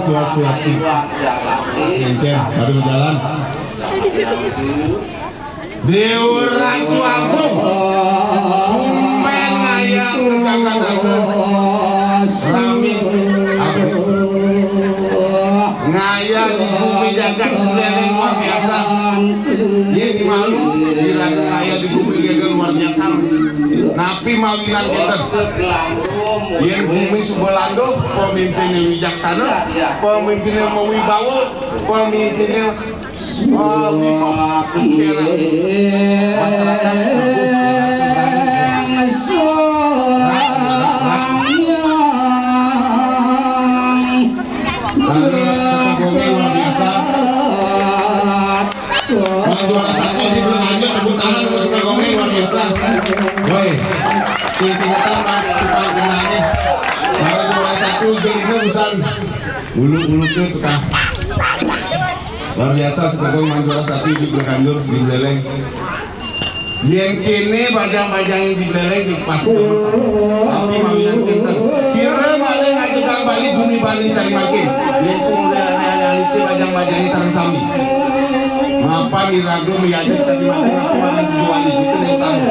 Swastiastu. Singkir, baru jalan. Diurang tuanggung, kumen ayam kegagan aku, rami, ngayal di bumi jagat budaya luar biasa. Dia di malu, bilang ngayal di bumi jagat luar biasa. Napi mawinan kita, dia bumi Subelando, pemimpinnya wijaksana, pemimpinnya mewibawa, pemimpinnya ulu-ulu tuh tukang luar biasa sebagai manjuara satu di Bekanjur di Beleleng. Yang kini bajang-bajang di Beleleng di pas tapi mawinan kenteng sire maling aja kang Bali bumi Bali cari makin yang semula yang itu bajang-bajangnya sarang sami mapan diragu meyajus tadi makin aku makan dijuali itu yang tamu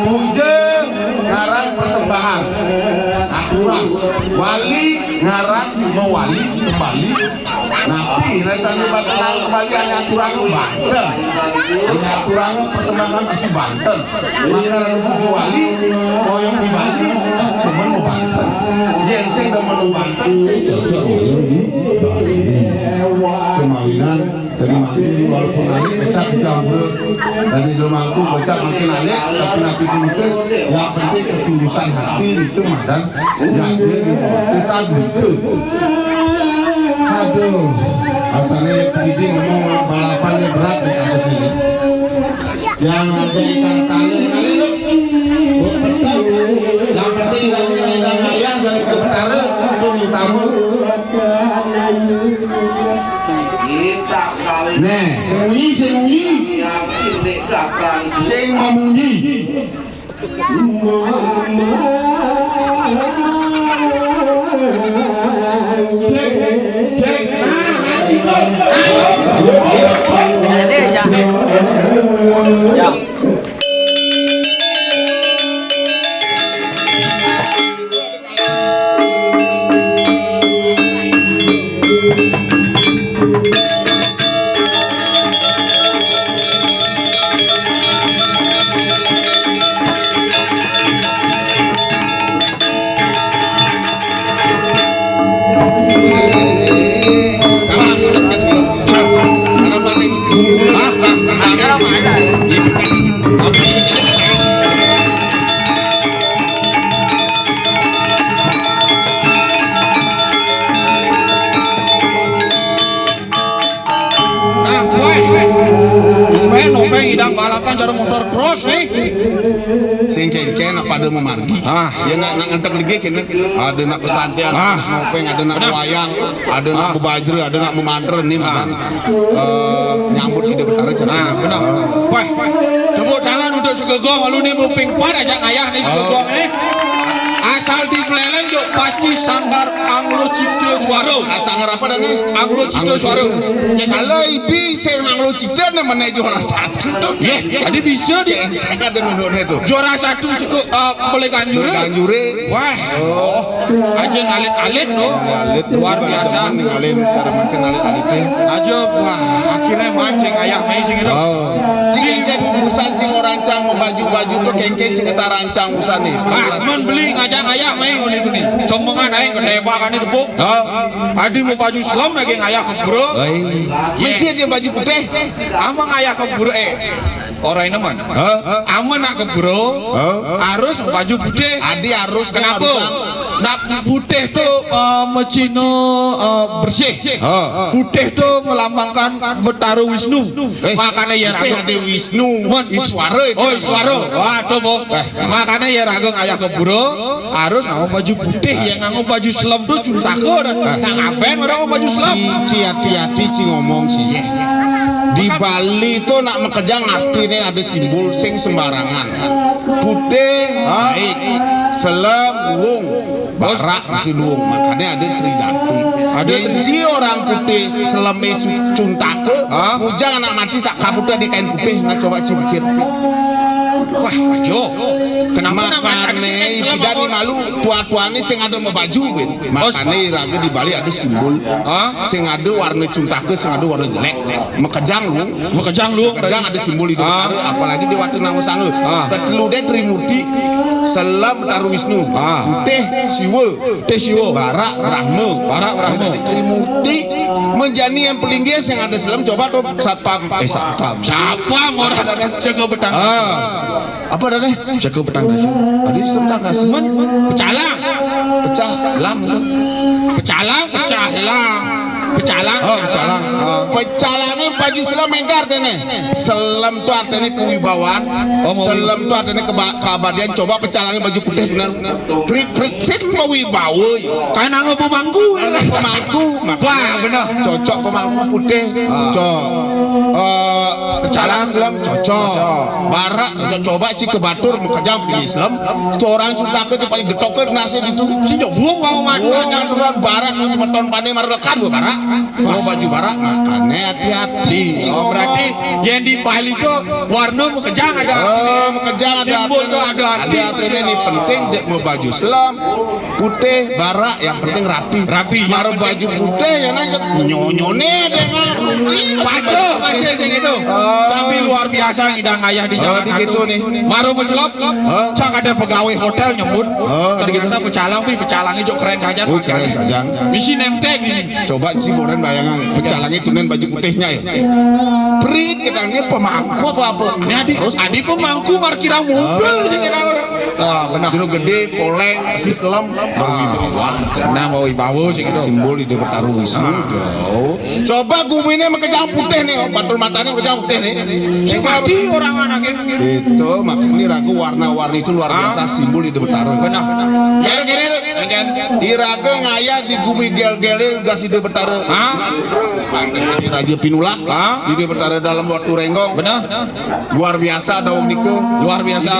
pujeng ngarang persembahan aturan wali ngarang mewali kembali napi rasanya bakalan kembali hanya aturan Banten hanya aturan persembahan masih Banten maka lalu wali koyong di Bali masih teman mau Banten yang saya teman mau Banten saya cocok koyong di Bali kemawinan dari makin walaupun nanti pecah di campur dari Jomangku pecah makin aneh tapi nanti itu yang penting ketulusan hati itu dan jadi di saat itu aduh asalnya PD ngomong balapannya berat di kasus ini yang ada ikan tali kali itu betul yang penting ikan ayam dari ketara itu tamu nih semunyi sing memunyi idang balapan cara motor cross nih sing kene pada memargi ya nak ngentek lagi kene ada nak pesantren ngopeng ada nak wayang ada nak bebajre ada nak memanter nih nyambut ide betara cara benar wah tepuk tangan untuk Sugegong lalu nih mau pingpar aja ngayah nih Sugegong nih asal di Beleleng yo pasti Sanggar Anglo Cipta Suara. Sanggar apa dah ni? Anglo Cipta Suara. Ya kalau ibi sing Anglo Cipta ni mana juara satu tu. Jadi bisa dia. Kan ada menurut itu. Juara satu cukup boleh Ganjure. Ganjure. Wah. Aja ngalit-alit no. Alit Luar biasa. Ngalit cara makan alit-alit teh. Aja wah akhirnya mancing ayah main sing itu. Cing kan busan cing orang rancang baju-baju tu kengke cing kita rancang busan ni. Cuman beli ngajak ayah main oleh itu nih. Sombongan aing kedeba kan itu pun. Adi mau baju Islam lagi ngayah ke bro. Mencit dia baju putih. Amang ayah ke bro orang ini man. Aman nak ke bro. Harus baju putih. Adi harus kenapa? Nak putih tu mecino bersih. Putih tu melambangkan Betara Wisnu. Makanya ya ragu ada Wisnu. Iswara itu. Oh Iswara. Wah tu boh. Makanya ya ragu ayah ke bro harus nganggo baju putih. Yang nganggo baju Islam tu cuntaku. Nah ngapain orang nganggo baju Islam? Ci hati-hati ci ngomong sih. Di Bali itu nak mekejang artinya ada simbol sing sembarangan. Putih baik, selam wung, barak si luung. Makanya ada tridatu. Ada orang putih selame cuntake, ujang anak mati sak kabutnya di kain putih. Nah coba pikir. Wah, Jo. Kenapa makane tidak ni malu tua-tua ni sing ada mau baju ben. Makane raga di Bali ada simbol. Sing ada warna cuntake, sing ada warna jelek. Mekejang lu. Mekejang ada simbol itu. Apalagi di waktu nang sange. Tetelu de Trimurti selam Betara Wisnu. Putih Siwa. Barak Rahma. Trimurti menjadi yang paling dia yang ada selam coba tuh satpam. Satpam orang jaga betang. Apa dah ni? Jaga betang nasi. Ada tentang nasi. Pecalang. Pecalang ni baju selam engkar ni. Selam tu artinya kewibawaan. Selam tu artinya keabadian. Coba pecalangnya baju putih benar. Trik sen mau wibawa. Karena ngapa pemangku? Wah benar. Cocok pemangku putih. Cocok. Pecalang selam cocok. Barak cocok. Coba cik ke Batur mekejang pilih Islam. Seorang sudah ke paling getokkan nasi itu. Si jok buang mau jangan turun barak semeton pandai marlekan bu barak. Mau baju barak makanya hati-hati. Oh berarti yang di Bali itu warna mekejang ada. Mekejang ada. Simbol ada arti. Artinya ini penting mau baju Islam putih barak yang penting rapi. Mar baju putih ya nanya nyonyone dengan baju masih sing itu. Tapi luar biasa ngidang ayah di jalan gitu nih. Maru mencelop. Cak ada pegawai hotel nyebut. Ternyata pecalangnya jok keren saja. Keren saja. Misi nemtek ini. Coba ciboran bayangan pecalangnya tunen baju putihnya ya. Prit kita ini pemangku apa? Adi pemangku parkiran mobil sing benar. Dino gede, poleng, Islam, mau wibawa sing itu. Simbol itu Betara Wisnu. Coba guminya mekejang putih nih, batul matanya mekejang putih nih. Sing mati orang anaknya. Itu makanya ragu warna-warni itu luar biasa simbol itu Betara. Benar. Ya gini. Di raga ngayah di gumi gel-gel udah si Betara. Raja Pinula. Di Betara dalam waktu renggong. Benar. Luar biasa ada Om Niko. Luar biasa.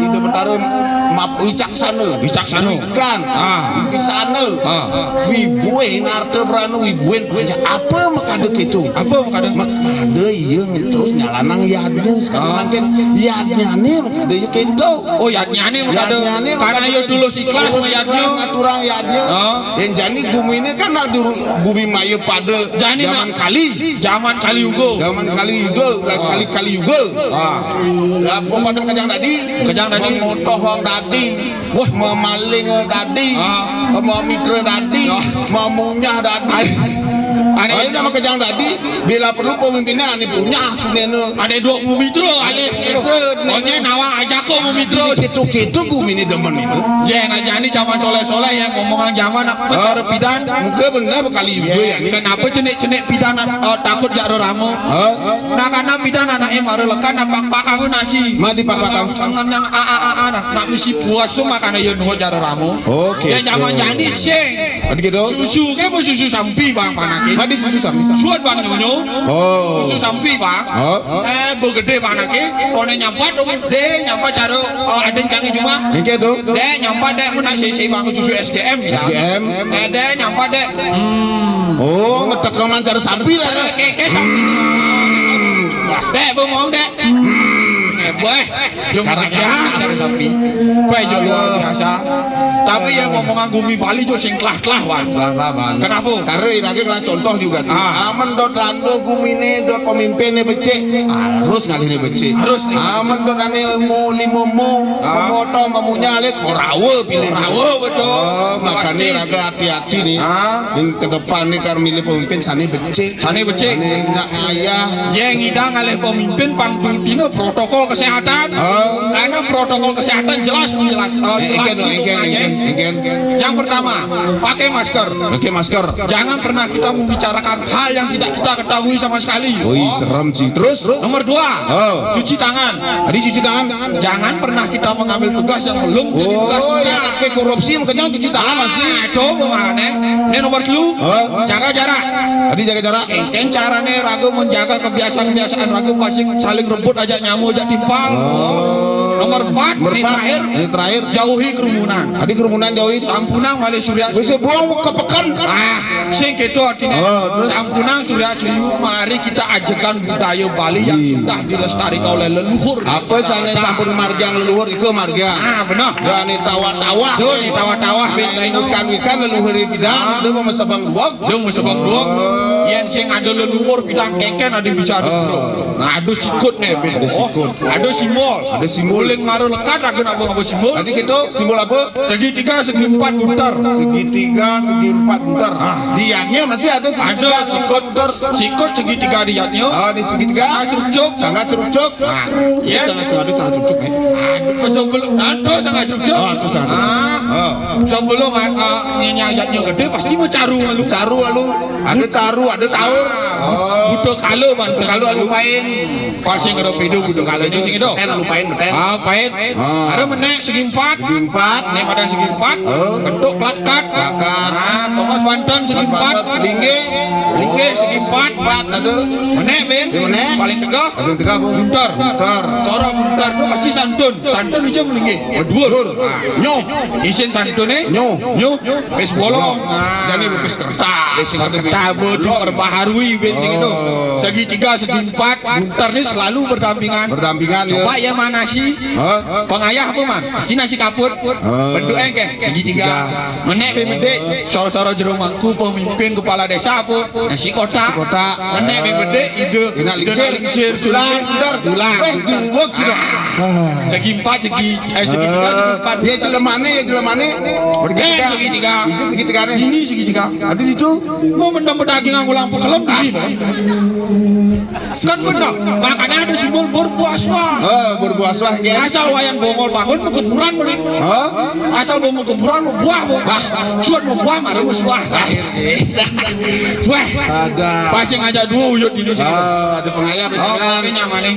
Di Betara maaf wicaksana kan bisana wibuin arte beranu wibuin apa makade gitu makade iya terus nyalanang yadnya sekarang makin yadnya nih makade iya gitu yadnya nih makade karena iya dulu ikhlas yadnya ngaturang yadnya yang jani gumi ini kan ada gumi maya pada zaman kali yugo kali yugo pokoknya kejang tadi memotohong tadi memaling tadi mau mitra tadi mau munyah tadi Aneh sama kejang tadi bila perlu pemimpinnya aneh punya aneh dua mumitra alih pokoknya nawang aja kok mumitra gitu gumini demen itu ya aja ini zaman soleh-soleh yang ngomongan zaman Betara pidan mungkin benar bekali juga ya kenapa cenik-cenik pidan takut jak ramo nah karena pidan anaknya maru lekan nampak pakang nasi mah di pakang ngam nak misi puasu makanya ya nuh jak ramo oke ya zaman jadi sing gitu susu ke mau susu sampi bang panak Madi susu sapi. Suat bang nyonyo. Oh. Susu sampi bang. Begede bang nake. Kone nyampat dong. Deh nyampat caro ada canggih cuma. Engke tuh. Deh nyampat deh mana sih bang susu SGM. SGM. Deh nyampat deh. Oh, ngetekaman cara sapi lah. Keke sapi. Deh bengong deh. Boleh, cuma cara sapi. Baik luar biasa. Tapi yang ngomongan Gumi Bali itu sing klah-klah wan. Kenapa? Karena ini lah contoh juga. Aman dot lando Gumine dot pemimpinnya becek. Harus ngalih becek. Harus. Aman dot ane mo limomo, pemoto memunya alek orawe pilih. Orawe betul. Makanya raga hati-hati nih. Yang ke depan nih karena milih pemimpin sani becek. Sani becek. Nak ayah. Yang ngidang oleh pemimpin pangdutino protokol kesehatan. Karena protokol kesehatan jelas menjelaskan. Yang pertama, pakai masker. Pakai masker. Jangan pernah kita membicarakan hal yang tidak kita ketahui sama sekali. Serem sih. Terus? Nomor 2, cuci tangan. Tadi cuci tangan. Jangan pernah kita mengambil tugas yang belum jadi tugas kita. Pakai korupsi, makanya cuci tangan masih. Coba makanya. Ini nomor 2, jaga jarak. Tadi jaga jarak. Encen carane ragu menjaga kebiasaan-kebiasaan ragu pasti saling rebut aja nyamuk aja timpal. Nomor 4, ini terakhir, jauhi kerumunan. Tadi kerumunan jauhi. Sampunang wali surya. Bisa buang ke pekan. Sing gitu artinya. Sampunang surya suyu. Mari kita ajakan budaya Bali yang sudah dilestarikan oleh leluhur. Apa sana sampun marjang leluhur itu marga. Benar. Dan tawa-tawa. Ini tawa-tawa. Ikan leluhur bidang. Dia mau mesebang duang. Yang sing ada leluhur bidang keken ada bisa ada bro. Nah ada sikut nih. Ada sikut. Ada simbol. Ada simbol. Uling maru lekat aku nak apa simbol. Tadi gitu simbol apa? Segitiga, segi 4 butar. Segitiga, segi 4 butar. Diatnya masih ada segitiga. Ada sikut segitiga diatnya. Di segitiga. Sangat curucuk. Ya. Sangat curucuk nih. Sebelum ada sangat curucuk. Itu sangat. Sebelum ayatnya gede pasti mau caru lalu. Caru lalu. Ada caru, ada taur. Butuh kalau bantu. Kalau lupain. Pasti ngerep hidup butuh kalau ini sing itu. Lupain beten. Pain. Ada menek segi 4. Nek pada segi 4. Bentuk klakat. Thomas Banten segi 4. Lingge segi 4. Ada. Menek ben. Paling tegak. Buntar. Seorang buntar itu pasti santun. Santun aja melingge. Dur. Nyoh. Isin santune. Nyoh. Pes bolong. Jadi pes kertas. Kertas diperbaharui bencing itu. Segitiga, segi 4. Buntar ini selalu berdampingan. Coba ya mana nasi? Pengayah apa man? Pasti nasi kapur. Bentuk engken segitiga. Menek bede. Soro-soro jero mangku pemimpin kepala desa apa? Nasi kotak. Menek bede ige. Lingsir dulang. Segi 4 segitiga segi 4. Ya jelemane. Segitiga. Ini segitiga. Ada itu. Mau mendam daging aku lampu kelem di kan benar. Makanya ada simbol berpuasa. Berpuasa. Asal wayan bongol bangun kuburan benar. Asal bongol kuburan buah. Suat buah marah buah. Ada. Pasti ngajak dua uyut ini sih. Ada pengayah beneran. Nyaman nih.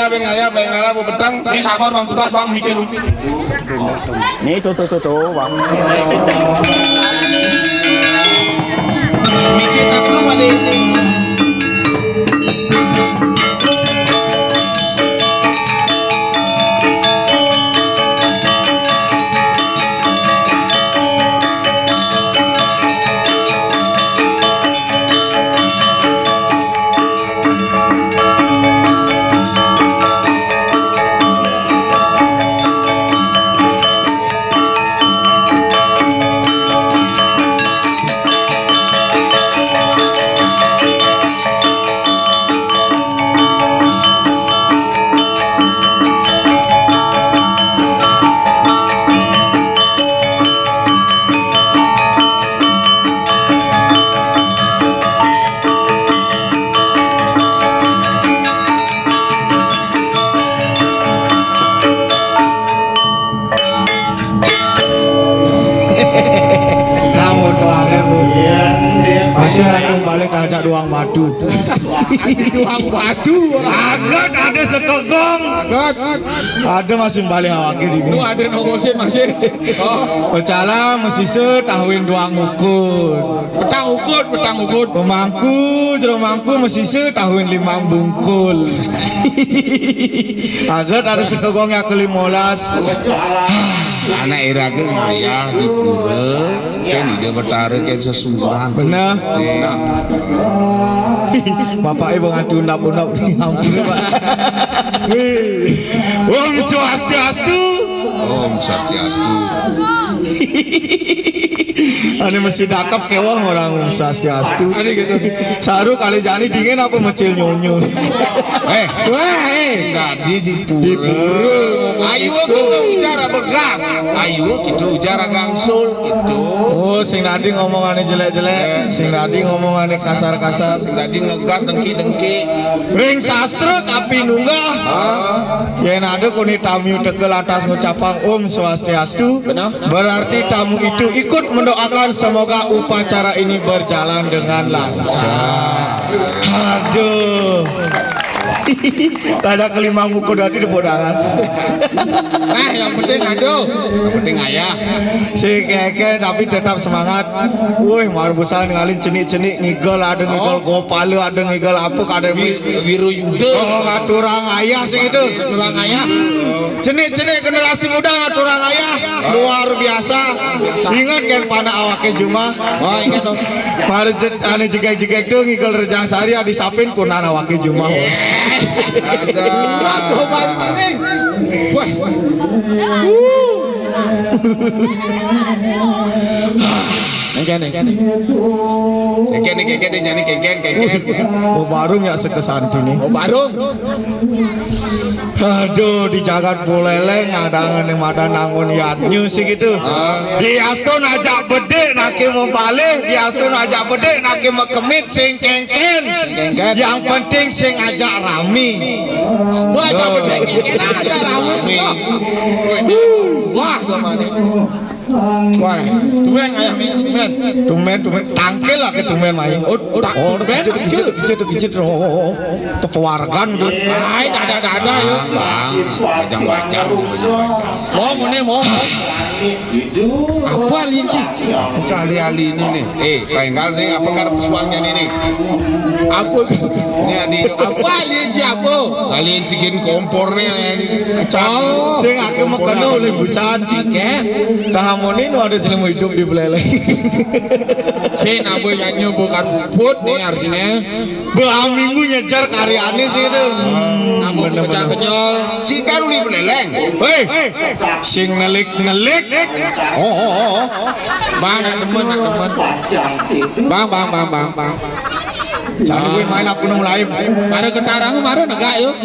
Pengayah mau petang. Ini sabar bang tugas bang mikir. Nih tuh bang. Mikir tak belum ada. Masih aku balik ajak doang madu. Doang badu. Agak ada sekegong. Ada masih balik awak ini. Lu ada ngosin masih. Oh, Pecala mesti setahuin doang ukur. petang ukut. Pemangku mesti setahuin 5 bungkul. Agak ada sekegongnya ke-15. Anak irake ngayah di pura kan ide betara kan sesuran Bener. Bapak ibu ngadu undap-undap di ampun Pak. Om Swastiastu. Om Swastiastu. Ane mesti dakap kewah orang Om Swastiastu. Saru kali jani dingin apa mecil nyonyo. Tadi di pura. Ayo kita ucara begas. Ayo kita ucara gangsul gitu. Oh, sing tadi ngomongannya jelek-jelek, sing tadi ngomongannya kasar-kasar, Sing tadi ngegas dengki-dengki. ring sastra kapi nunggah. Yen ada kuni tamu tekel atas ngucapang Om Swastiastu, berarti tamu itu ikut mendoakan semoga upacara ini berjalan dengan lancar. Aduh. Tanda kelima buku dari depodangan. Yang penting aduh. Yang penting ayah. Si keke tapi tetap semangat. Wih, mau besar ngalin cenik-cenik ngigol, ada ngigol gopale, ada ngigol apa, ada Wiru Yuda. oh ngaturang ayah sih itu. Tulang ayah. Cenik-cenik generasi muda ngaturang ayah luar biasa. Ingat kan pana awake Juma. Oh, ingat tuh. Mari ane jegek-jegek tuh ngigol rejang sari disapin kunan awake Juma. Ada. Tuh paling. Wah. Keken jadi keken. Oh baru ya sekesantu nih. Oh, barung. Aduh di jagat buleleng ada yang ada nangun yatnyu sih gitu. Di aston ajak bedek nake mau balik, di aston ajak bedek nake mau kemit sing kengken. Yang penting sing ajak rami. Wah, jangan bedek. Aja rame. Wah, zamane. Wah, tumen ayah Tumen tangkel lah ke tumen main. Oh kecil kepewargan tuh. Ay, ada ya. Bang, bajang. Mau ngene mau. Apa linci? Kali-kali ini nih. Penggal nih apa karena pesuangnya nih? Apa? Ini adi. Apa linci apa? Kalian sigin kompor nih kecap. Sing aku mau kena oleh busan. Ikan. Tahamonin ada jelemu hidup di beleleng. Saya nak nyanyi bukan food nih artinya. Belah minggu nyejar karyanya sih itu. Namun kenyal. Cikan uli beleleng. Hei, sing nelik. Oh. Bang, nak temen. Bang. Jangan gue main aku nung lain. Pada ketarang kemarin enggak yuk.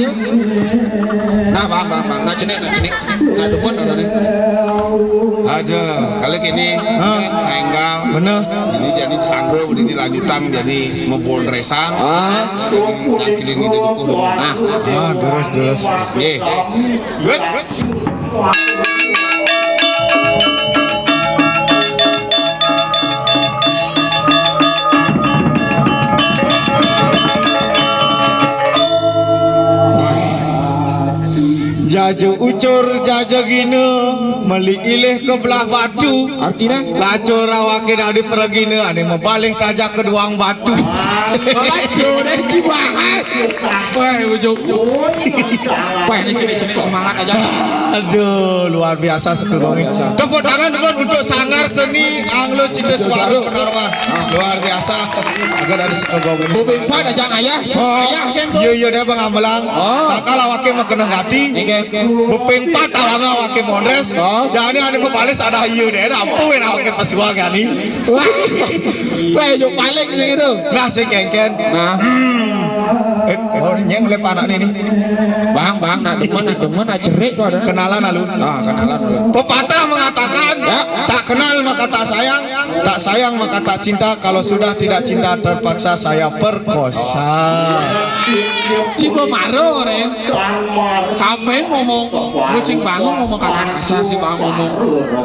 Nah, bang. Nah cenik. Nah demen ada nih. Ada. Kali gini, penggal. Bener. Ini jadi sangre, ini lanjutan jadi membon resang. Nyakilin ini dukuh. Nah, Terus. ye. Jaju ucur jaja gine meli ilih ke belah batu. Artinya? Lacur awake dari pergine ane membalik tajak ke duang batu. Lacur deh cibahas. Wah, ujung. Wah, ini cenik semangat aja. Aduh, luar biasa sekegongnya. Tepuk tangan untuk sanggar seni Anglo Cideswaru Penarwan. Luar biasa. Agar dari sekegong ini. Bupimpat aja ayah. Ayah kan. Iya dia Bang Amelang. Sakal awake mah kena hati. Bupimpat awake mondres. Jadi ane membales ada hiu deh. Ampuin awake pesuang ani. Wah, yuk balik gitu. Nah si kengken. Nah. Nyeng lep anak ini. Bang, nak demen cerik tuh ada. Kenalan lalu. Kenalan dulu. Pepatah mengatakan tak kenal maka tak sayang, tak sayang maka tak cinta. Kalau sudah tidak cinta terpaksa saya perkosa. Cibo maro ren. Kapan ngomong, sing bangun ngomong kasar-kasar si bang ngomong.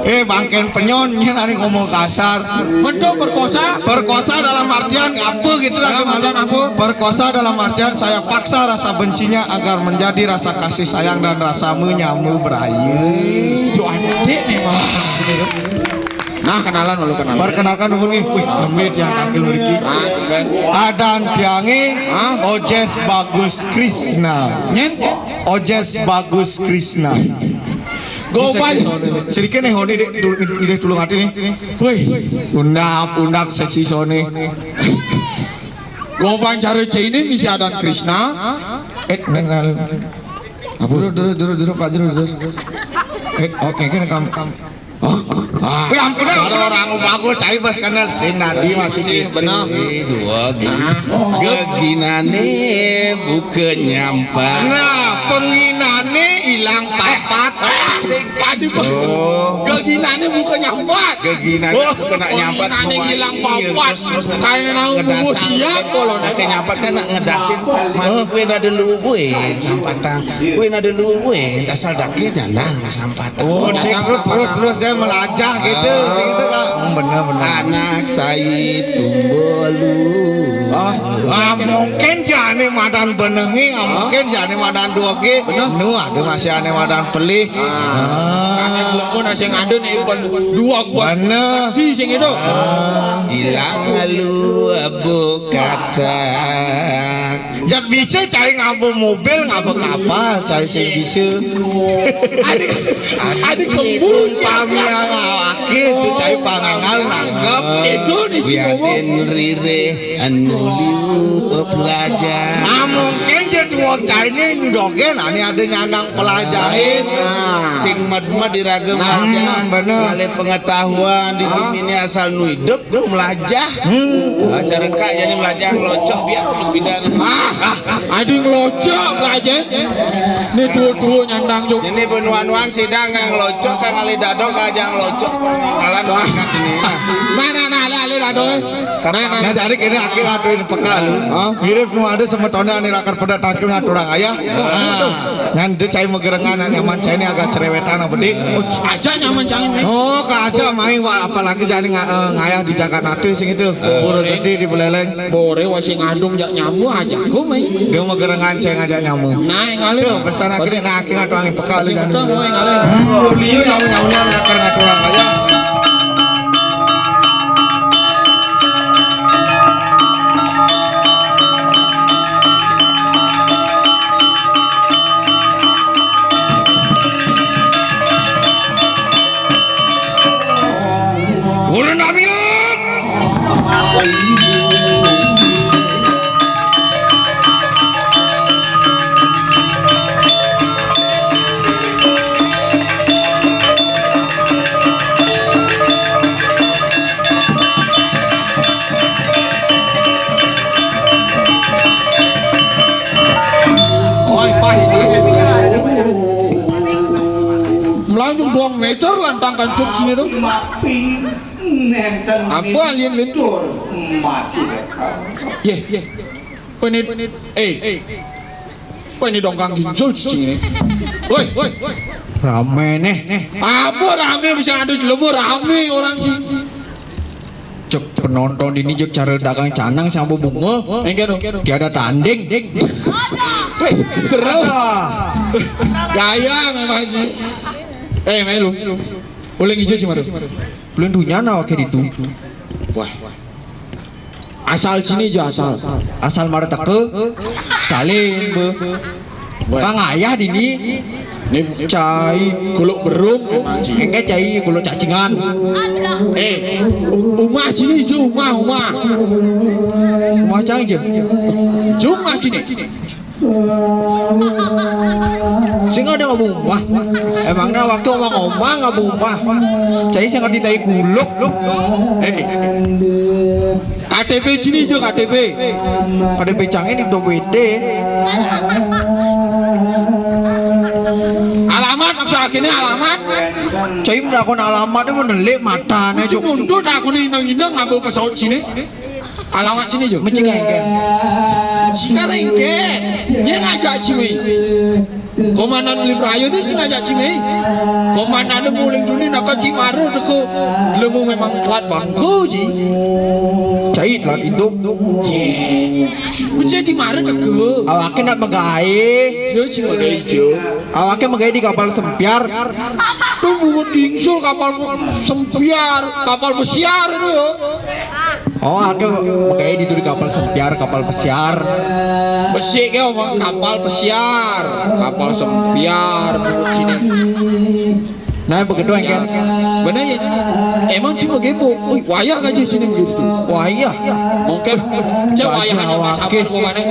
Bangken penyonnya nari ngomong kasar. Betul perkosa. Perkosa dalam artian apa gitu Dalam artian apa? Perkosa dalam artian saya paksa rasa bencinya agar menjadi rasa kasih sayang dan rasa menyamu berayu. Jo adik memang. Nah kenalan dulu kenalan. Perkenalkan dulu nih, wih nemit yang tampil Riki. Adan tiangi, Ojes Bagus Krishna. Nyen. Ojes Bagus Krishna. Gopan. Cerita nih honi dek tulung hati nih. Wih. Undap seksi sone. Gopan cari ini misi Adan Krishna. Apa? Dulu Pak dulu. Oke kan kamu. Wih ampun ada orang bagus cai bos kanal sinadi masih benar. Dua geginane bukan nyampa. Nah penginane hilang papat. Adi geginane bukan nyampat. Geginane bukan nyampat. Geginane hilang papat. Kayak nang nunggu siap kalau nak nyampat kan nak ngedasin. Mati gue nada dulu gue sampatan. Gue nada dulu gue asal daki jangan sampatan. Terus dia melajah gitu kan. Bener. Anak saya tumbolu. Mungkin jane madan benengi, mungkin jane madan 2G. Nu ada masih ane madan pelih. Kakek lembun sing ada nih dua gua. Bener. Di sing itu. Hilang lu abu kata. Jat bisa cari ngabo mobil, ngabo kapal, cari sing bisa. Adik kembung Pamia ngawake itu cari pangangal nangkep. itu nih Biarin rire anu liu pelajar. Mungkin jadi wong China ini dogen, ani ada nyandang pelajarin. Sing mad diragam aja. Bener. Oleh pengetahuan di ini asal nu hidup nu melajah. Cara kak jadi melajah locok biar lu pidan. Adik ngelocok aja. Ini dua nyandang juga. Ini benuan sidang yang locok kan kali dadok aja locok. Kalan makan ini. Mana ale dado. Nah jadi kini akhir ngaturin peka lu. Mirip nu ada semetone ani lakar pada takil ngaturang ayah. Nyande cai megerengan nyaman cai ini agak cerewetan bedik. Aja nyaman cangin. Oh kaca main apalagi jadi ngayah di Jakarta sing itu. Burung gede di Buleleng. Bore wasi ngadung jak nyamu aja ku mai. Dia megerengan cai ngajak nyamu. Nah ngalih. Tuh pesan akhirnya nah akhir ngaturang peka lu jadi. Tuh mau ngalih. Liu nyamu-nyamunya lakar ngaturang ayah. Melanjung 2 meter lantang kancuk sini tuh. Apa alien itu? Ye. Penit. Penit dongkang gingsul sini. Woi. Rame nih. Apa rame bisa ada lemur rame orang sih. Cek penonton ini cek cara dagang canang sama bunga. Engke Dia ada tanding. Seru. Gaya memang sih. Melu. Boleh hijau cuma. Belum dunia nawa kayak itu. Wah. Asal sini aja Asal mara teke salin be. Bang ayah dini. Nih Cai kuluk berum. engke cai kulo cacingan. Umah sini hijau umah. Rumah cai je. Cuma sini. Sing ada ngomong emangnya waktu ngomong ngomong cai sing ngerti tai kuluk KTP sini jo KTP cangnya di WD alamat maksud akhirnya alamat cai mendakon alamat itu menelik matanya jo untuk aku nih nang ngambil pesawat sini alamat sini jo mencegah engke Jika rengket, dia ngajak cimi. Komandan Lim Rayo ni ngajak cimi. Komandan ni boleh dulu nak kaji maru deko. Lemu memang kuat bangku ji. Cai telat hidup. Macam di maru deko. Awaknya nak megai. Dia cuma gaya hijau. Awaknya megai di kapal sempiar. Tuh buat dingsul kapal sempiar, kapal pesiar tu. Oh, aku megai di kapal sempiar, kapal pesiar. Besik ke omong kapal pesiar, kapal sempiar sini. Nah, begitu kan? Benar ya? Emang cuma gepo. Oi, wayah aja sini begitu. Wayah. Mungkin cuma wayah hanya masakan kemana?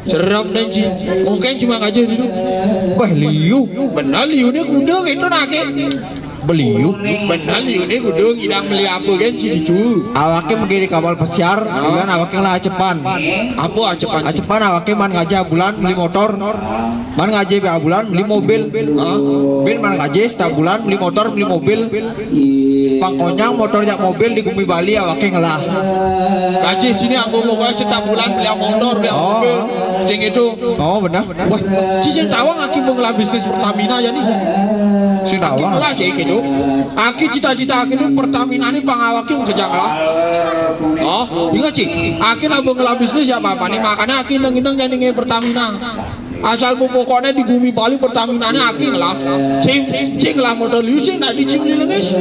Serap dan ji. Mungkin cuma aja dulu. Wah, liu. Benar liu ni kudung itu nak ke? Beliu. Benar liu ni kudung idang beli apa kan ciri tu. Awaknya megai di kapal pesiar, dan awaknya lah acepan. Apa acepan? Acepan awaknya man ngajak bulan beli motor. Man ngajak bulan beli mobil. Bil man ngajak setiap bulan beli motor, beli mobil. Pangkonyang motor jak mobil di Gumi Bali awaknya ngelah. Gaji sini aku pokoknya setiap bulan beli motor, beli mobil. Sing itu. Oh, benar. Wah, cincin tawang aki mengelah bisnis Pertamina aja nih. Sudah awak. Lah sih gitu. Aki cita-cita aki itu Pertamina ini pangawaki mengejar lah. Oh, ingat sih. Aki nak mengelah bisnis ya apa nih makanya aki neng-neng jadi nge Pertamina. Asal pokoknya di Bumi Bali Pertamina ini aki lah. Cing lah modal lusin nak dicim di lengis.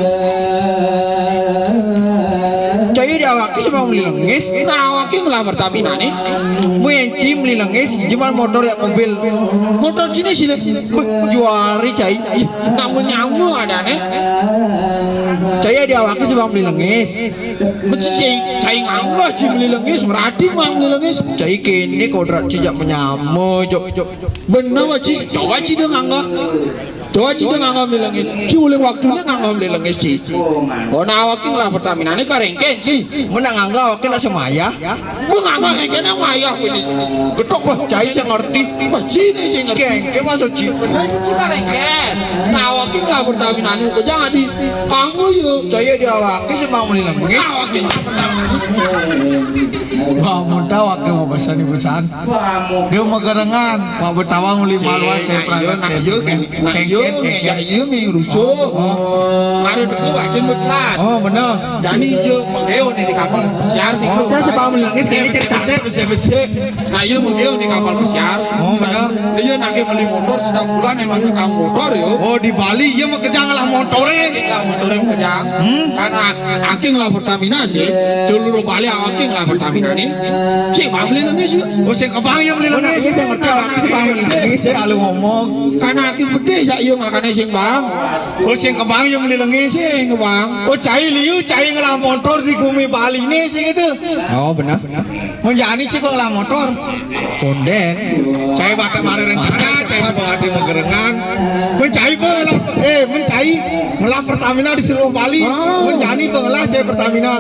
Cai di awaknya sebab beli lengis. Nah awaki ngelah Pertamina nih. Muen cim beli lengis, cuman motor ya mobil. Motor sini sih Juari cai. namanya nyamu ada nih. Cai di awaknya sebab beli lengis. Macam saya nganggur sih beli lengis, berarti mah beli lengis. Cai kini kodrat cijak menyamu, cok. Benar wajib, coba sih dia nganggur. Coba sih dia nganggur beli lengis. Ci ulang waktunya nganggur beli lengis sih. Kau nawakin lah Pertamina ini karengken sih. Mana nganggur awaknya nak semaya? Mau nganggur kengken yang maya ini. Ketok wah cai saya ngerti. Wah sini sih ngerti. Kengke masuk cik. Karengken. Nawakin lah Pertamina ini. Kau jangan di kamu yuk. Cai di awaknya sebab beli lengis. Nawakin lah Pertamina. Wah, mudah wakil mau pesan pesan. Dia mau gerengan, mau bertawang beli malwa saya perangkat saya. Ya iya nih rusuh. Mari dulu wajan betlan. Oh benar. Dan iya mengeo nih di kapal pesiar sih. Saya sebab melengis kini cerita besar. Nah iya mengeo di kapal pesiar. Oh benar. Iya nanti beli motor setiap bulan emang tukang motor yo. Oh di Bali iya mau kejang lah motornya. Lah motornya kejang. Karena aking lah Pertamina sih. Seluruh Bali aking lah Pertamina nih. Si beli lengis yuk. Oh saya kebang yang beli lengis. Saya ngerti awaknya sebab beli lengis. Saya kalau ngomong. Karena aking gede ya iya makanya sing bang. Oh saya kebang yang beli lengis. Sing bang. Oh cai liu cai ngelah motor di Gumi Bali nih sih gitu. Oh benar. Mau jadi sih ngelah motor. Konden. Cai batak mari rencana. Cai sebab mau gerengan. Mencai pengelah. Mencai ngelah Pertamina di seluruh Bali. Menjadi pengelah cai Pertamina.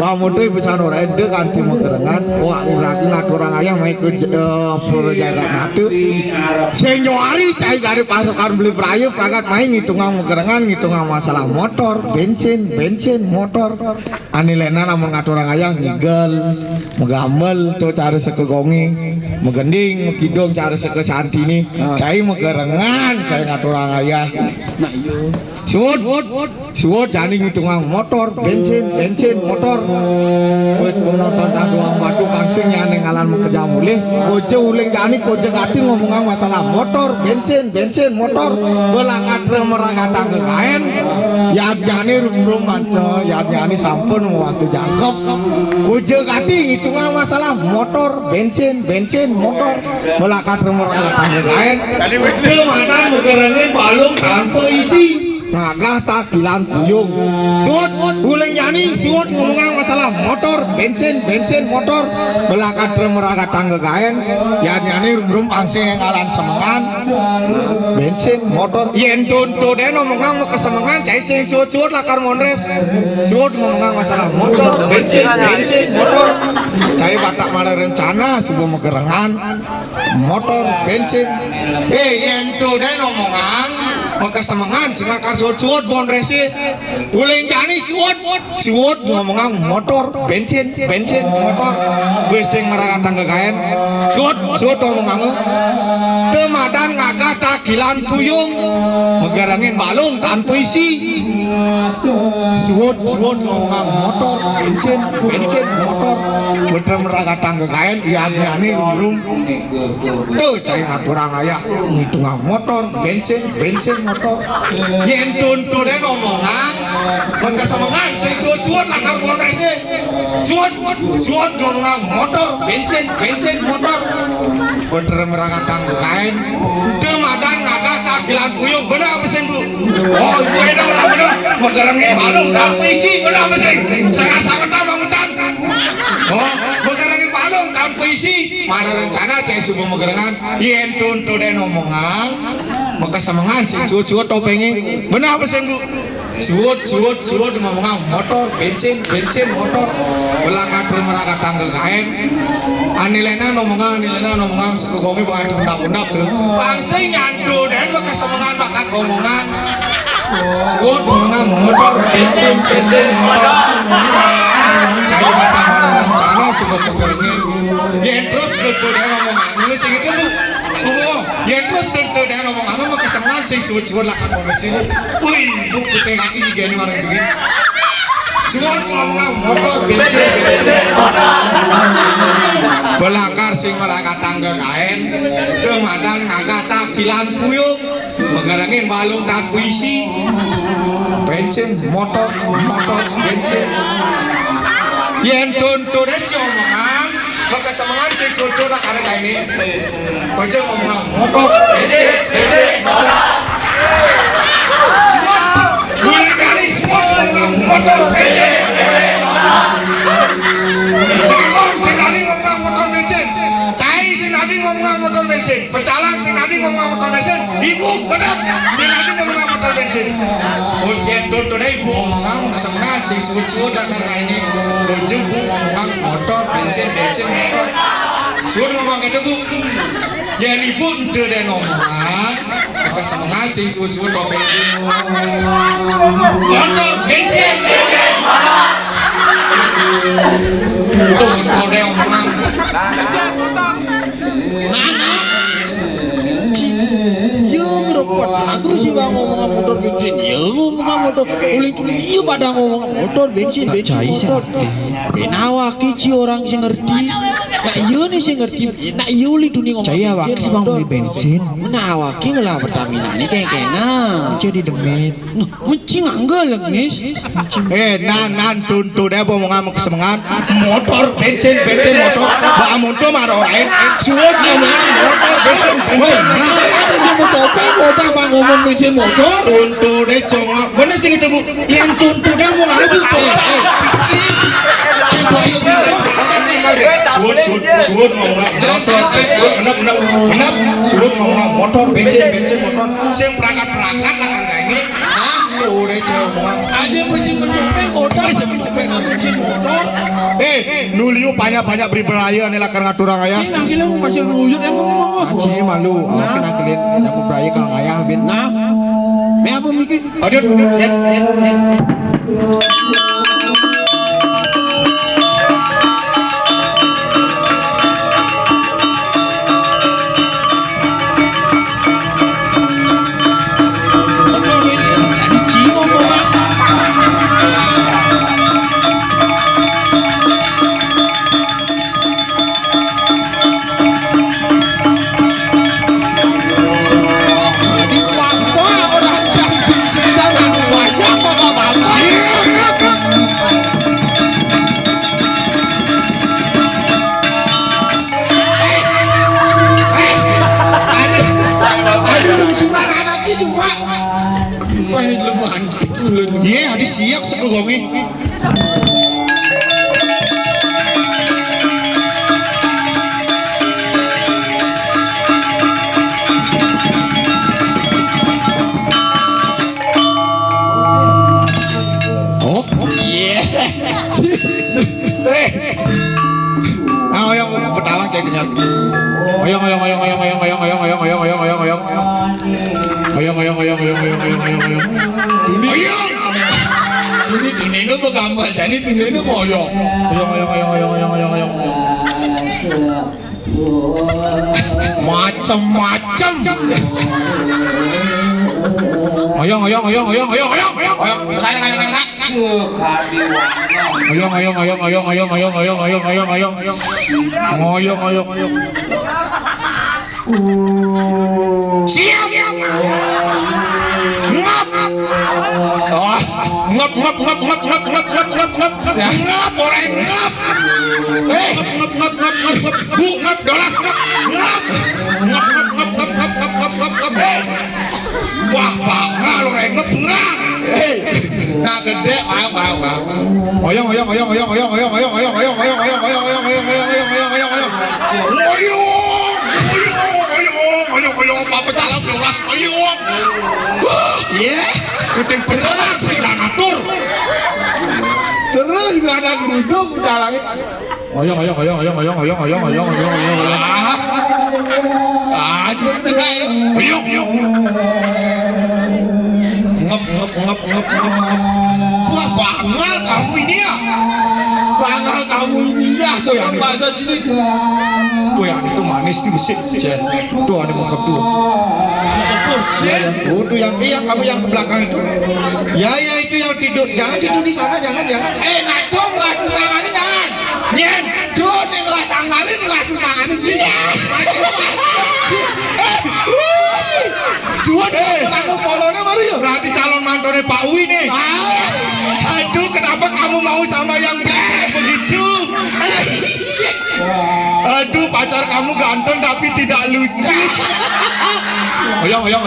Wah motor besar orang ada kan timur kerengan. Wah urat orang ayah mau ikut jaga natu. Senyuari cai dari pasokan beli perayu perangkat main ngitungan kerengan ngitungan masalah motor, bensin, motor. Anilena namun ngatur orang ayah ngigel, megambel tuh cari sekegongi, megending, megidong cari sekesanti nih. Cai mau kerengan, cai ngatur orang ayah. Nah iyo. Suwot jadi ngitungan motor, bensin, motor. Wes nonton dah doang batu langsung yang nengalan bekerja mulih. Koje uling jani koje gati ngomongan masalah motor, bensin, motor. Belangkat merangkat ke kain. Ya jani belum mantel, ya jani sampun waktu jangkep. Koje gati ngitungan masalah motor, bensin, motor. Belangkat merangkat ke kain. Jadi betul mana mengerengin balung tanpa isi. Ngagah tak gilan kuyung. Suut, uling jani, suut ngomongan masalah motor, bensin, motor. Belakang merangkat tangga kain. Ya jani rum pangsing ngalan semengan. Bensin, motor. Yen tuh deh ngomongan mau kesemengan. Cai sing suut lakar monres. Suut ngomongan masalah motor, bensin, motor. Cai batak malah rencana sebelum kerengan. Motor, bensin. Yen tuh deh ngomongan mau kesemengan. kesemangan sing akar suwut bon rese uling jani suwut ngomongan motor bensin motor wis sing merakatang kekaen suwut ngomongan temadan ngagah tagilan puyung megarangin balung tanpa isi suwut ngomongan motor bensin motor bener merakatang kekaen ian-iane rum tuh cai aturang aya ngitungan motor bensin motor yen tuntune ngomongan mengkesemangan sing suwut lakar bon rese suwut ngomongan motor bensin motor bener merakatang kekaen temadan ngagah tagilan puyung bener apa sing Bu oh Bu edah ora bener megarangin balung tanpa isi bener apa sing sangat-sangat mangutan oh megarangin balung tanpa isi mana rencana cai subuh megarangan yen tuntune ngomongan mengkesemangan sing suwut topenge bener apa sing Bu suwut ngomongan motor bensin motor belakang bermerakatang kekaen anilena ngomongan sekegongi bakal undap-undap bangsa nyandu dan kesemangan bakat ngomongan suwut ngomongan motor bensin motor cari batang ada rencana sebelum pekerjaan yen terus tentu dia ngomongan ini sing itu Bu yen terus tentu dia ngomongan mah kesemangan sing suwut lakan polisi Bu wih Bu putih kaki juga ini warna juga suwut ngomongan motor bensin belakar sing merakatang kekaen temadan ngagah tagilan puyung megarangin balung tanpa isi bensin motor bensin yen tuntune si omongan maka semangat sing suwut lakar ini baca omongan motor bensin motor suwut mulai dari suwut ngomongan motor bensin sekarang sing tadi ngomong motor bensin cai sing tadi ngomong motor bensin pecalang sing tadi ngomong motor bensin ibu benar sing tadi ngomong motor bensin yen tuntune ibu omongan kesemangat sing suwut lakar ini bojo Bu ngomongan motor bensin motor suwut ngomong gitu Bu yen ibu ente den omongan maka semangat sing suwut topeng motor bensin tuh den omongan nana repot aku sih bang ngomong motor bensin ngomong motor uling iya pada ngomong motor bensin motor benawa kici orang sih ngerti nah iya nih sih ngerti nah iya uling tuh nih ngomong Caya wak sih bang beli bensin benawa ki ngelah Pertamina nih kayak jadi demit mencing anggal lengis nan tuntu deh ngomong kesemangat motor bensin motor bak amuntu marah orang suwut ngomong motor bensin nah ada sih mau topeng motor bang ngomong bensin motor tuntu deh congak bener sih gitu Bu yang tuntu deh mau ngadu suwut ngomong motor bener suwut ngomong motor bensin motor sing perangkat lah kan ini udah cowok aja pasti mencoba motor bensin motor nuliu banyak beri beraya nih lah karena turang ayah ini akhirnya masih ngeluyut emang aci malu kena kelin aku beraya kalau ayah bin nah me apa mikir aduh iya ada siap sekegongi oh iya yang pertama cek kenyal oyong Tuni itu bergambar jadi tuni itu moyong. Macam-macam. Oyong. Siap. Ngap. Ngap orang ngap. Ngap. Bu ngap dolas ngap. Ngap. Wah, lu rengep serang. Nah gede, Oyong. Papa calap dolas oyong. Iya, kuting pecalang sudah ngatur. terus gak ada geruduk calangnya. Oyong. Di tengah ya. Oyong. Ngap. Wah, bangal kamu ini ya. Bangal kamu ini ya, seorang bahasa sini. Tuh yang itu manis nih besi. Tuh ada mau kedua. Oh, tuh yang kamu yang ke belakang itu. Ya itu yang tidur. Jangan tidur di sana, jangan. Nah dong lah tunangannya jangan. Nyen, Dong yang lah tangannya lah tunangannya dia. suat Aku polonnya mari yuk. berarti calon mantannya Pak Uwi nih. Aduh, kenapa kamu mau sama yang begitu? Aduh, pacar kamu ganteng tapi tidak lucu. Oyong. Ngap.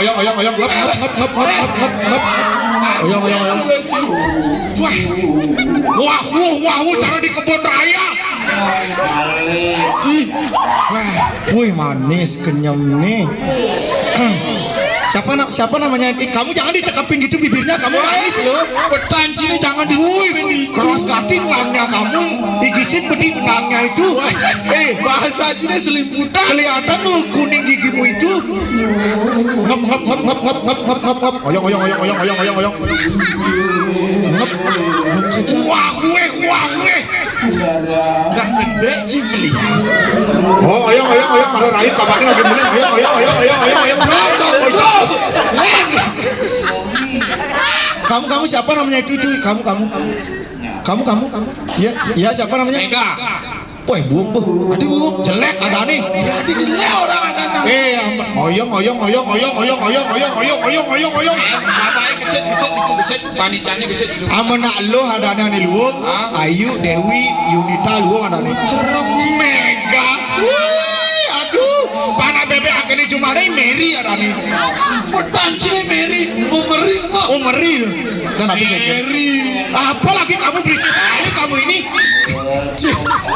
Oyong. Wah, cara di kebun raya. Wih, manis, kenyam nih. Siapa namanya? Kamu jangan ditekapin gitu bibirnya, kamu manis loh. Petan sini jangan diwui. Cross cutting langnya kamu, digisit pedih langnya itu. Bahasa sini seliputan. Kelihatan tuh kuning gigimu itu. Ngap. Oyong. Ngap. Wah, gue. Gak gede sih melihat. Oh, oyong. Pada rayu kabarnya lagi menang. Oyong. Kamu siapa namanya itu? Kamu. Ya siapa namanya? Mega. Woi, buang. Aduh, jelek ada nih. Ya di jelek orang ada. Oyong. Matanya geset. Panitianya geset itu. Amana lo hadana nih luang. Ayu, Dewi, Yunita luang ada nih. Serem Mega. Wih, aduh. Pana bebek akhirnya cuma ada Mary ada nih. Petan sini Mary. Memeri mah. Oh, Mary. Kan habis Mary. Apalagi kamu berisik sekali kamu ini.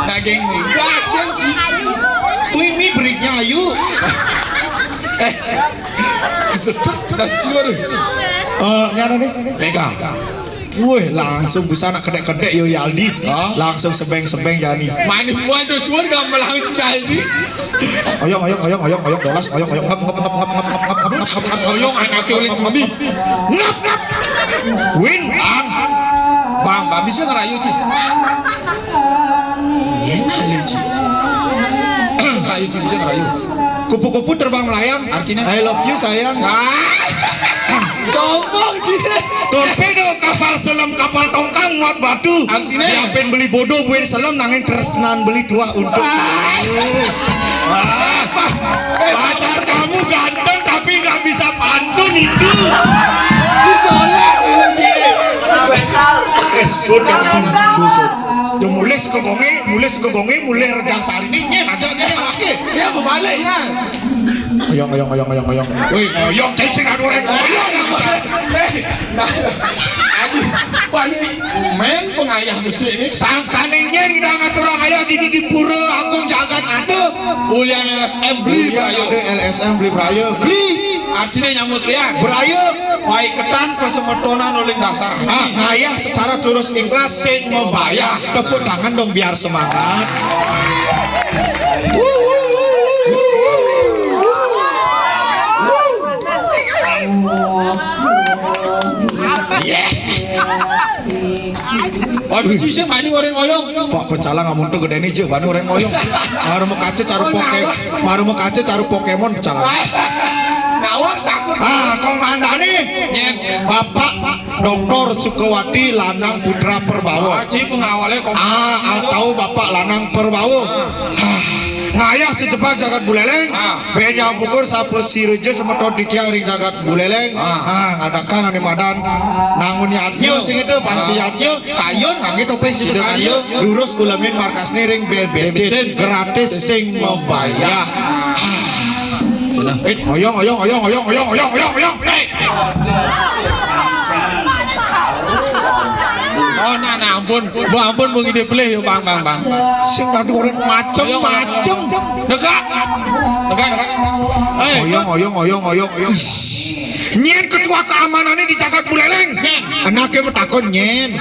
Nah geng gas kan sih. Ini breaknya Ayu. Kesedot kasih waduh. Nyara nih. Mega. Wih, langsung bisa nak kedek-kedek yo Yaldi. Langsung sebeng-sebeng jani. Manis buat tuh semua gak melangkah jadi. Oyong, dolas, oyong, ngap. Oyong anaknya oleh Budi. Ngap. Win, Bang, bisa ngerayu Ci. Gimana Ci? Bisa ngerayu. Kupu-kupu terbang melayang. Artinya? I love you sayang. Combong Ci. Torpedo kapal selam kapal tongkang muat batu. Artinya? Siapin beli bodoh buin selam nangin tersenan beli dua untuk. Pacar kamu ganteng tapi nggak bisa pantun itu. Ci soleh ini Ci. Sun. Yang mulai sekegonge, mulai rejang sari nyen aja gini lagi. Ya berbalik ya. Oyong. Wih, oyong cacing ada orang oyong. Pani main pengayah besi ini. Sangkane nyen kita ngatur orang ayah di pura agung jagat ada. Ulian LSM beli Ayo deh LSM beli beraya. beli artinya nyamuk lihat Beraya. baik ketan kesemotonan oleh dasar Ayah secara tulus ikhlas sing membayar. Tepuk tangan dong biar semangat. Waduh sih mani orang ngoyong. Pak pecalang amun tuh gede nih je, bani orang ngoyong. Maru mau kaca caru Pokemon pecalang. Nawar takut. Komandani Bapak Dr. Sukawati Lanang Putra Perbawo. Ci pengawalnya Atau Bapak Lanang Perbawo. Ngayah secepat jagat buleleng. Benya pukur sapu sireje semetot di tiang ring jagat buleleng. Ngadakan ane madan nangun yatnyo sing itu panci yatnyo kayon ngangge topeng situ kayo lurus ulamin markas ring BBD gratis sing membayar. Oyong. Oh nah ampun, bu ide pelih yo bang. Sing tadi orang macem. Dekat. Oyong. Nyen ketua keamanannya di Jagat Buleleng. Anaknya metakon nyen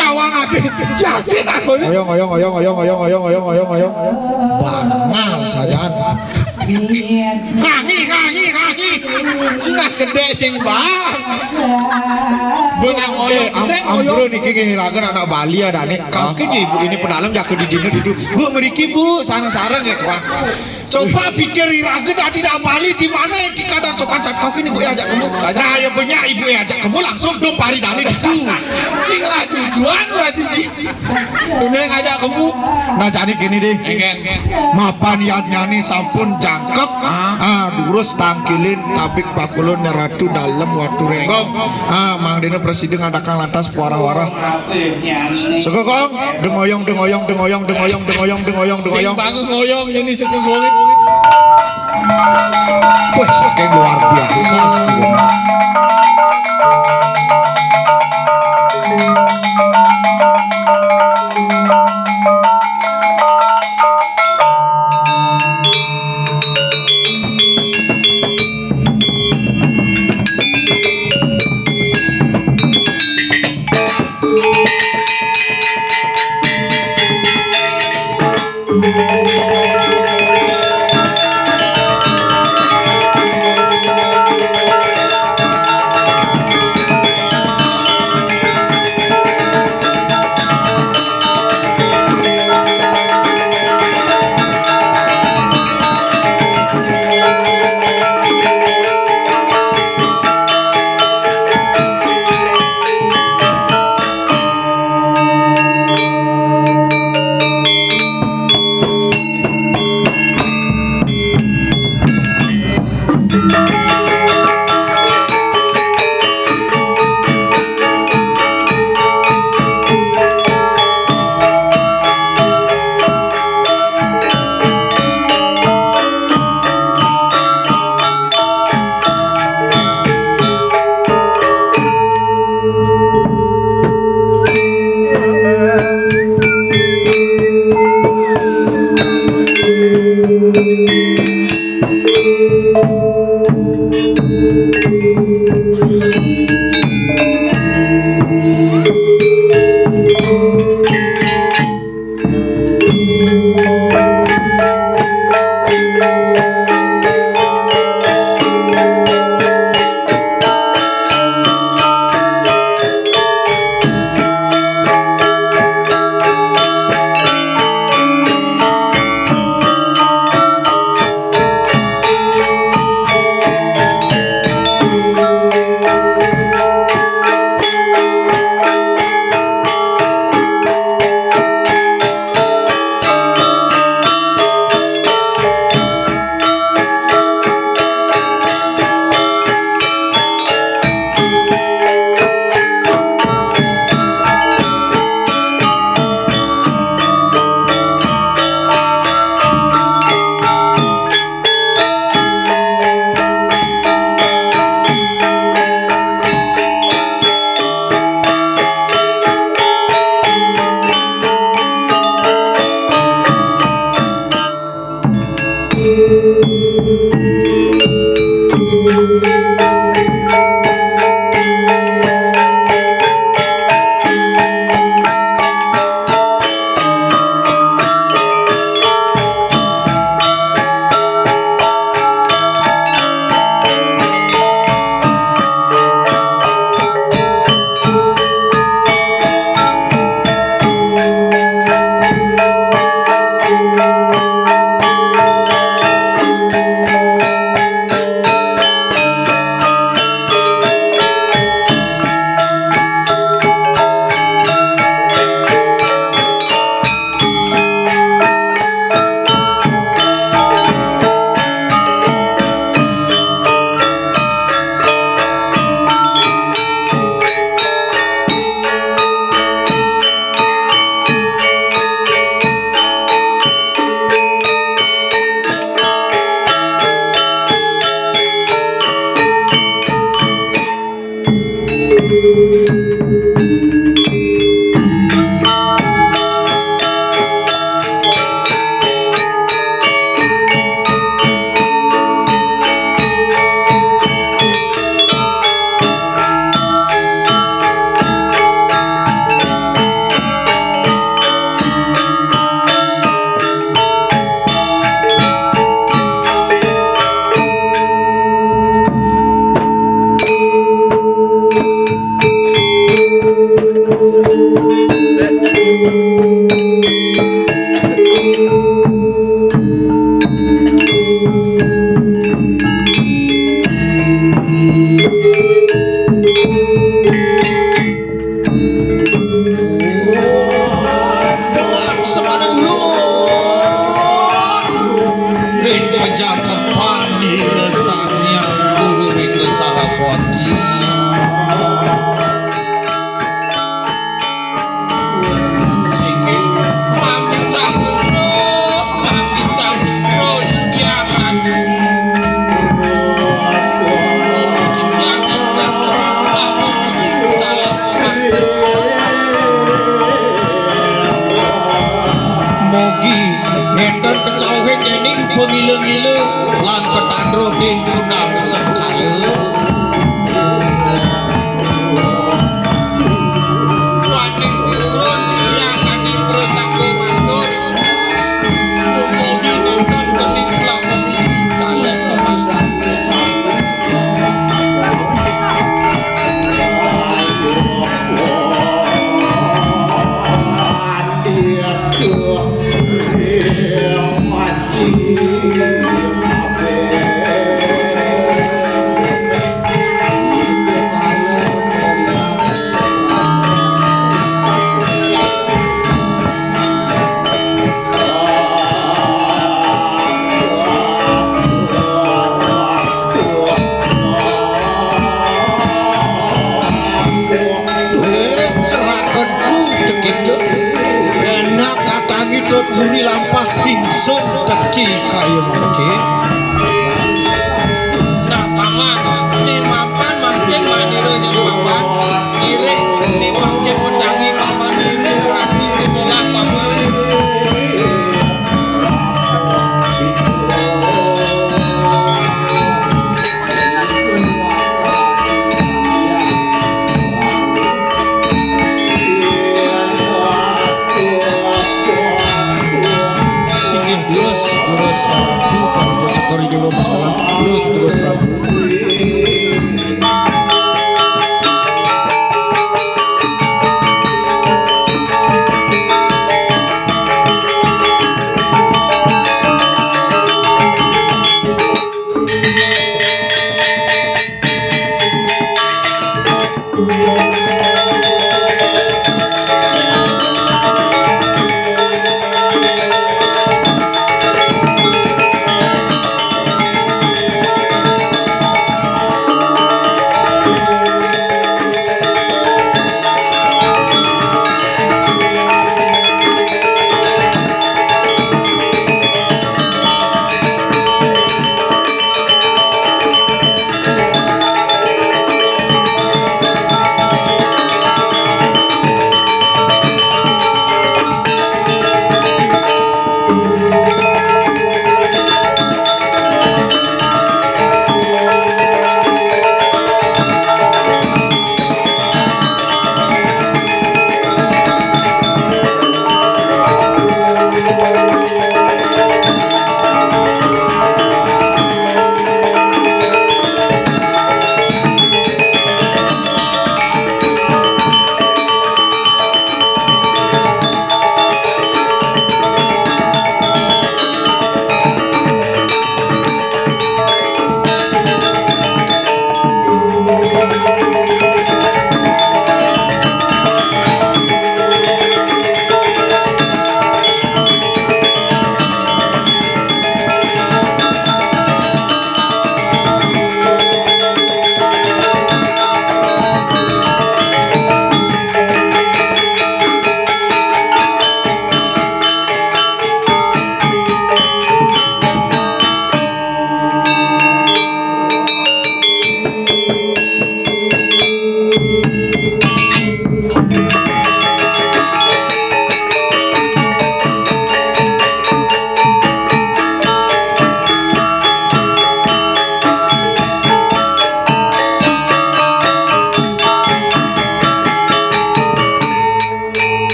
awang ade. Jadi takon. Oyong. Bangal sajan. Ngangi. Cina gede sing bang. Benang oyong. Ampun niki ngehirakeun anak Bali ada nih. Kau ke ibu ini pedalam jaga di dino itu. Bu meriki bu sarang-sarang ya tua. Coba pikir irageun tadi dak Bali di mana di kadar sokan saat kau kini ibu ajak kamu. Nah ya banyak ibu ajak kamu langsung dong pari dari itu. Cing lah tujuan berarti cing. Dunia ngajak kamu. Nah jadi gini deh. Mapan niatnya nih sampun jangkep. Durus tangkilin tabik pakulun neratu dalam waktu renggong. Mang dino presiden ngadakan lantas puara-wara. Sekokong dengoyong. Sing bangun ngoyong jadi sekokong. Wah, saking luar biasa sekali. pengile-ngile lan ketandro den gunang sekale waning urun yang ane prosanggo mandur umugi nonton kening kelapa kalen muni lampah ingsun teki kayu mangke nah paman ni mapan mungkin maniro jeung paman irek ni mungkin mendangi paman ini rapi bismillah paman terus Rabu.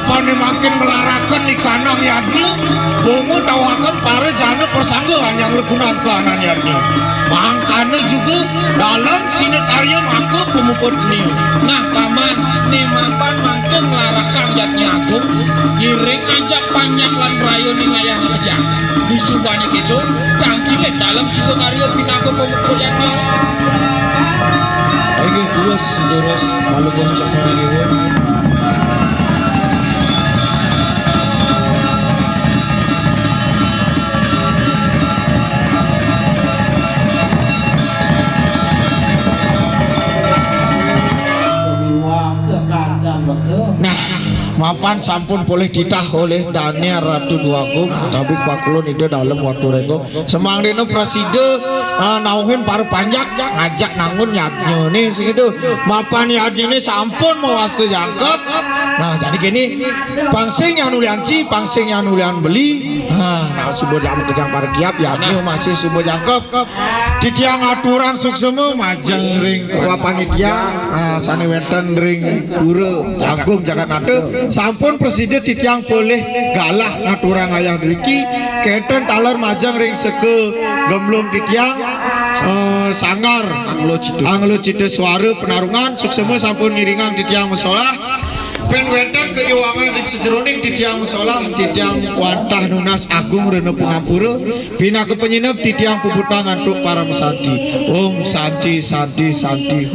apane makin melarakan di kanang yadnya bongo tawakan para jana persanggahan yang bergunakan yadnya mangkana juga dalam sini karya maka pemuput ini. Nah paman nih mapan makin melarakan jatnya agung giring ajak banyak lan rayo nih ngayah kerja bisu banyak itu tangkilet dalam sini karya pinako pemuput jatnya. Ayo terus kalau gua cakap lagi. Nah, mapan sampun boleh ditah oleh Dania Ratu Duagung tapi pakulun itu dalam waktu rego semang dino presiden nauhin paru panjang ngajak nangun nyatnya nih segitu mapan nyatnya ini sampun mau wastu jangkep. Nah jadi gini pangsing yang nulianci pangsing yang nulian beli nah subuh jam kejang parkiap ya ini masih subuh jangkep di tiang aturan suksema majeng ring ketua panitia sani wenten ring pura jagung jagat nate sampun presiden di tiang boleh galah ngaturang ayah driki kenten taler majeng ring seke gemblong di tiang sangar anglo cite suara penarungan suksema sampun ngiringang di tiang musola penwetan keuangan di sejeroning di tiang musola di tiang wantah nunas agung rene pengampura bina kepenyinep di tiang puputang untuk para mesanti santi santi santi